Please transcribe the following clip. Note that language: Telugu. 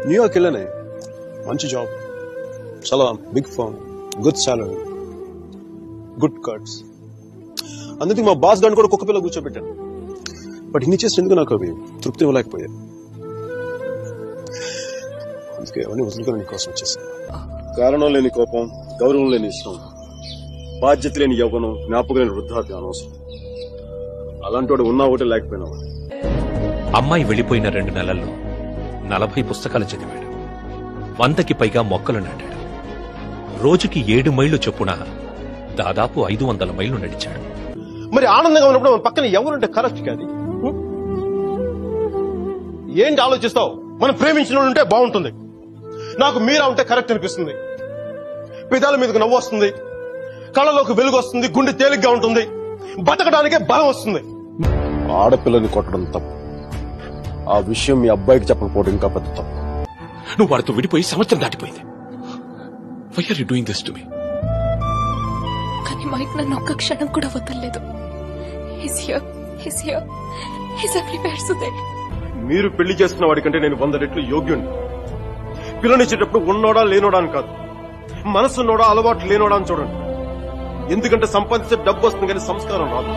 న్యూయార్క్ వెళ్ళానే, మంచి జాబ్, చాలా big firm, good salary, good cuts. అందుకే మా బాస్ గారిని కూడా కుక్క పిల్ల కూర్చోబెట్టాను. బట్ ఇన్ని చేసి ఎందుకు నాకు అవి తృప్తి ఇవ్వలేకపోయాయి. అందుకే అవన్నీ వదులుకొని నీకోసం వచ్చేసాను. కారణం లేని కోపం, గౌరవం లేని ఇష్టం, బాధ్యత లేని యవ్వనం, జ్ఞాపకం లేని వృద్ధాప్యం అనవసరం. అలాంటి వాడు ఉన్నా ఒకటే లేకపోయినా. అమ్మాయి వెళ్లిపోయిన 2 నెలల్లో 40 పుస్తకాలు చదివాడు. 100కి పైగా మొక్కలు నాటాడు. రోజుకి 7 మైళ్లు చొప్పున దాదాపు 500 మైళ్లు నడిచాడు. మరి ఆనందంగా ఉన్నప్పుడు మన పక్కన ఎవరుంటే కరెక్ట్ కాదు. ఏంటి ఆలోచిస్తావు? మనం ప్రేమించిన ఉంటే బాగుంటుంది. నాకు మీరా ఉంటే కరెక్ట్ అనిపిస్తుంది. పెదాల మీదకు నవ్వు వస్తుంది, కళ్ళలోకి వెలుగు వస్తుంది, గుండె తేలిగ్గా ఉంటుంది, బతకడానికే బలం వస్తుంది. ఆడపిల్లని కొట్టడం తప్పు. ఆ విషయం మీ అబ్బాయికి చెప్పకపోవడం ఇంకా పెద్ద తప్పు. నువ్వు వాడితో విడిపోయి సంవత్సరం దాటిపోయింది. Why are you doing this to me? కానీ మైక్ నన్ను ఒక్క క్షణం కూడా వదలలేదు. మీరు పెళ్లి చేస్తున్న వాడికంటే నేను 100 రెట్లు యోగ్యుణ్ణి. పిల్లనిచ్చేటప్పుడు ఉన్నోడా లేనోడా అని కాదు, మనసున్నోడా అలవాటు లేనోడా అని చూడండి. ఎందుకంటే సంపాదించే డబ్బు వస్తుంది కానీ సంస్కారం రాదు.